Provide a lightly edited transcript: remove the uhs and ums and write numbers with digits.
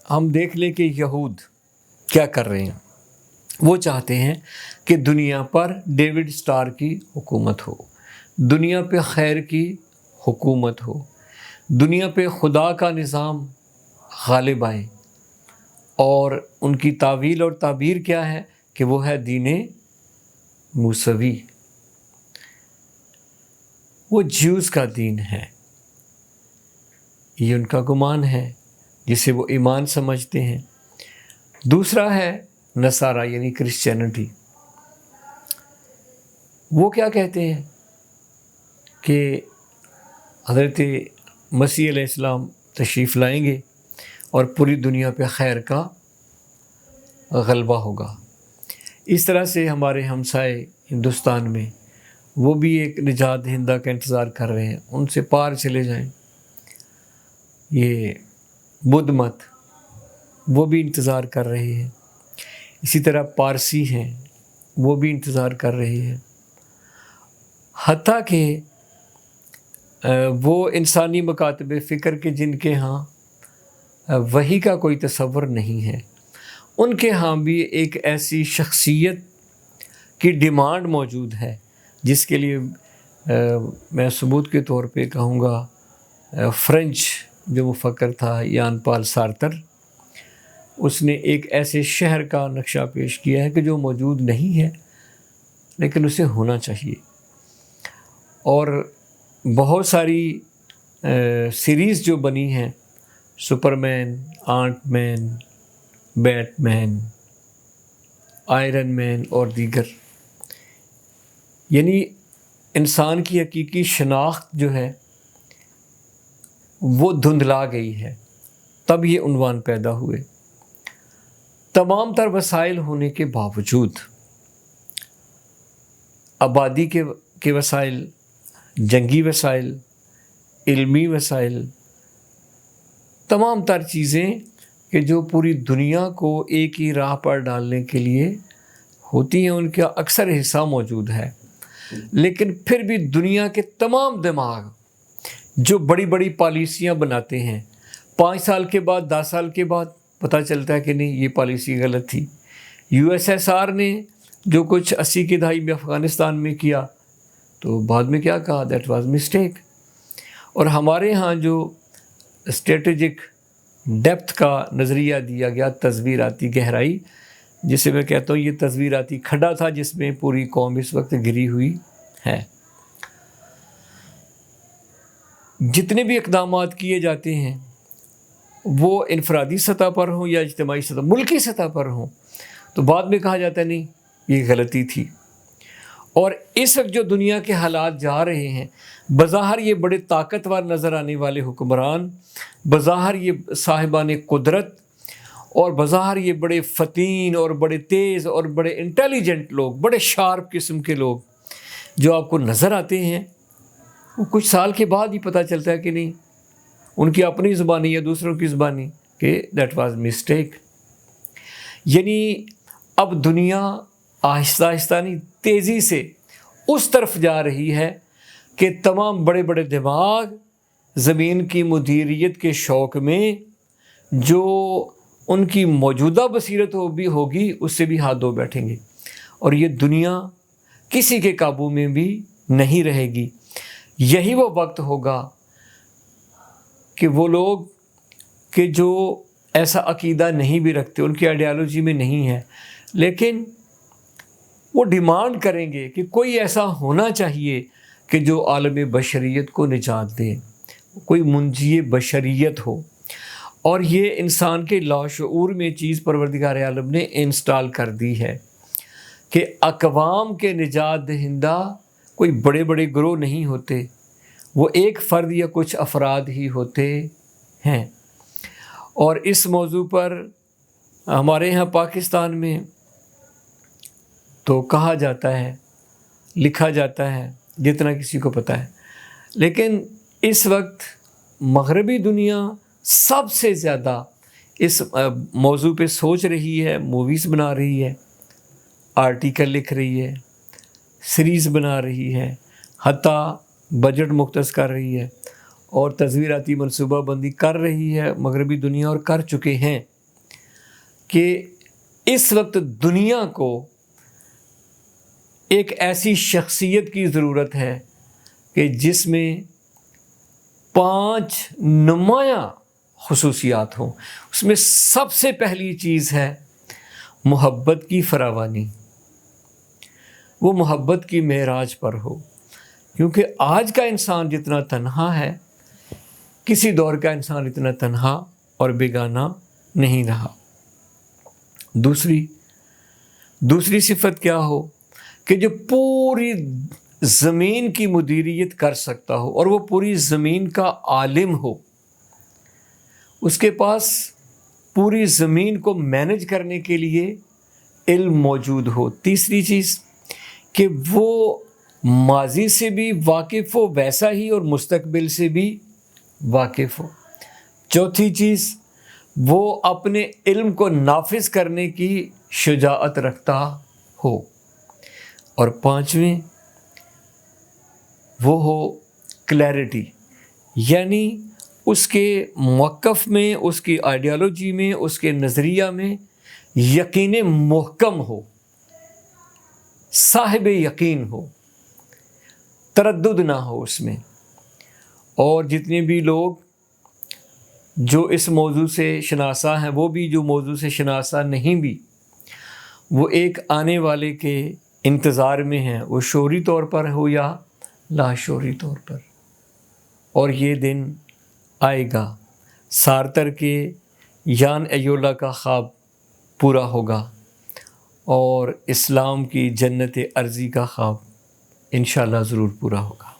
ہم دیکھ لیں کہ یہود کیا کر رہے ہیں. وہ چاہتے ہیں کہ دنیا پر ڈیوڈ اسٹار کی حکومت ہو، دنیا پہ خیر کی حکومت ہو، دنیا پہ خدا کا نظام غالب آئے. اور ان کی تعویل اور تعبیر کیا ہے کہ وہ ہے دین موسوی، وہ جیوز کا دین ہے. یہ ان کا گمان ہے جسے وہ ایمان سمجھتے ہیں. دوسرا ہے نصارہ یعنی کرسچینٹی. وہ کیا کہتے ہیں کہ حضرت مسیح علیہ السلام تشریف لائیں گے اور پوری دنیا پہ خیر کا غلبہ ہوگا. اس طرح سے ہمارے ہمسائے ہندوستان میں وہ بھی ایک نجات دہندہ کا انتظار کر رہے ہیں، ان سے پار چلے جائیں. یہ بدھ مت وہ بھی انتظار کر رہے ہیں. اسی طرح پارسی ہیں وہ بھی انتظار کر رہے ہیں. حتیٰ کہ وہ انسانی مکاتب فکر کے جن کے ہاں وحی کا کوئی تصور نہیں ہے، ان کے ہاں بھی ایک ایسی شخصیت کی ڈیمانڈ موجود ہے جس کے لیے میں ثبوت کے طور پہ کہوں گا فرینچ جو مفکر تھا یان پال سارتر، اس نے ایک ایسے شہر کا نقشہ پیش کیا ہے کہ جو موجود نہیں ہے لیکن اسے ہونا چاہیے. اور بہت ساری سیریز جو بنی ہیں، سپر مین، آنٹ مین، بیٹ مین، آئرن مین اور دیگر، یعنی انسان کی حقیقی شناخت جو ہے وہ دھندلا گئی ہے. تب یہ عنوان پیدا ہوئے. تمام تر وسائل ہونے کے باوجود، آبادی کے وسائل، جنگی وسائل، علمی وسائل، تمام تر چیزیں کہ جو پوری دنیا کو ایک ہی راہ پر ڈالنے کے لیے ہوتی ہیں، ان کا اکثر حصہ موجود ہے. لیکن پھر بھی دنیا کے تمام دماغ جو بڑی بڑی پالیسیاں بناتے ہیں، 5 سال کے بعد، 10 سال کے بعد پتہ چلتا ہے کہ نہیں یہ پالیسی غلط تھی. USSR نے جو کچھ 80 کی دہائی میں افغانستان میں کیا تو بعد میں کیا کہا، دیٹ واز مسٹیک. اور ہمارے ہاں جو اسٹریٹجک ڈیپتھ کا نظریہ دیا گیا، تصویراتی گہرائی، جسے میں کہتا ہوں یہ تصویراتی کھڈا تھا جس میں پوری قوم اس وقت گری ہوئی ہے. جتنے بھی اقدامات کیے جاتے ہیں وہ انفرادی سطح پر ہوں یا اجتماعی سطح، ملکی سطح پر ہوں، تو بعد میں کہا جاتا ہے نہیں یہ غلطی تھی. اور اس وقت جو دنیا کے حالات جا رہے ہیں، بظاہر یہ بڑے طاقتور نظر آنے والے حکمران، بظاہر یہ صاحبان قدرت، اور بظاہر یہ بڑے فتین اور بڑے تیز اور بڑے انٹیلیجنٹ لوگ، بڑے شارپ قسم کے لوگ جو آپ کو نظر آتے ہیں، وہ کچھ سال کے بعد ہی پتہ چلتا ہے کہ نہیں ان کی اپنی زبانی یا دوسروں کی زبانی کہ دیٹ واز مسٹیک. یعنی اب دنیا آہستہ آہستہ نہیں، تیزی سے اس طرف جا رہی ہے کہ تمام بڑے بڑے دماغ زمین کی مدیریت کے شوق میں جو ان کی موجودہ بصیرت بھی ہوگی اس سے بھی ہاتھ دھو بیٹھیں گے، اور یہ دنیا کسی کے قابو میں بھی نہیں رہے گی. یہی وہ وقت ہوگا کہ وہ لوگ کہ جو ایسا عقیدہ نہیں بھی رکھتے، ان کی آئیڈیالوجی میں نہیں ہے، لیکن وہ ڈیمانڈ کریں گے کہ کوئی ایسا ہونا چاہیے کہ جو عالم بشریت کو نجات دے، کوئی منجی بشریت ہو. اور یہ انسان کے لاشعور میں چیز پروردگار عالم نے انسٹال کر دی ہے کہ اقوام کے نجات دہندہ کوئی بڑے بڑے گروہ نہیں ہوتے، وہ ایک فرد یا کچھ افراد ہی ہوتے ہیں. اور اس موضوع پر ہمارے یہاں پاکستان میں تو کہا جاتا ہے، لکھا جاتا ہے جتنا کسی کو پتہ ہے، لیکن اس وقت مغربی دنیا سب سے زیادہ اس موضوع پہ سوچ رہی ہے، موویز بنا رہی ہے، آرٹیکل لکھ رہی ہے، سیریز بنا رہی ہے، حتیٰ بجٹ مختص کر رہی ہے اور تصویراتی منصوبہ بندی کر رہی ہے مغربی دنیا، اور کر چکے ہیں. کہ اس وقت دنیا کو ایک ایسی شخصیت کی ضرورت ہے کہ جس میں 5 نمایاں خصوصیات ہوں۔ اس میں سب سے پہلی چیز ہے محبت کی فراوانی، وہ محبت کی معراج پر ہو، کیونکہ آج کا انسان جتنا تنہا ہے کسی دور کا انسان اتنا تنہا اور بیگانہ نہیں رہا۔ دوسری صفت کیا ہو کہ جو پوری زمین کی مدیریت کر سکتا ہو اور وہ پوری زمین کا عالم ہو، اس کے پاس پوری زمین کو مینج کرنے کے لیے علم موجود ہو۔ تیسری چیز کہ وہ ماضی سے بھی واقف ہو ویسا ہی اور مستقبل سے بھی واقف ہو۔ چوتھی چیز وہ اپنے علم کو نافذ کرنے کی شجاعت رکھتا ہو، اور 5ویں وہ ہو کلیئرٹی، یعنی اس کے موقف میں، اس کی آئیڈیالوجی میں، اس کے نظریہ میں یقین محکم ہو، صاحب یقین ہو، تردد نہ ہو اس میں۔ اور جتنے بھی لوگ جو اس موضوع سے شناسا ہیں، وہ بھی جو موضوع سے شناسا نہیں بھی، وہ ایک آنے والے کے انتظار میں ہیں، وہ شعوری طور پر ہو یا لاشعوری طور پر، اور یہ دن آئے گا۔ سارتر کے یان ایولا کا خواب پورا ہوگا اور اسلام کی جنت ارضی کا خواب انشاءاللہ ضرور پورا ہوگا۔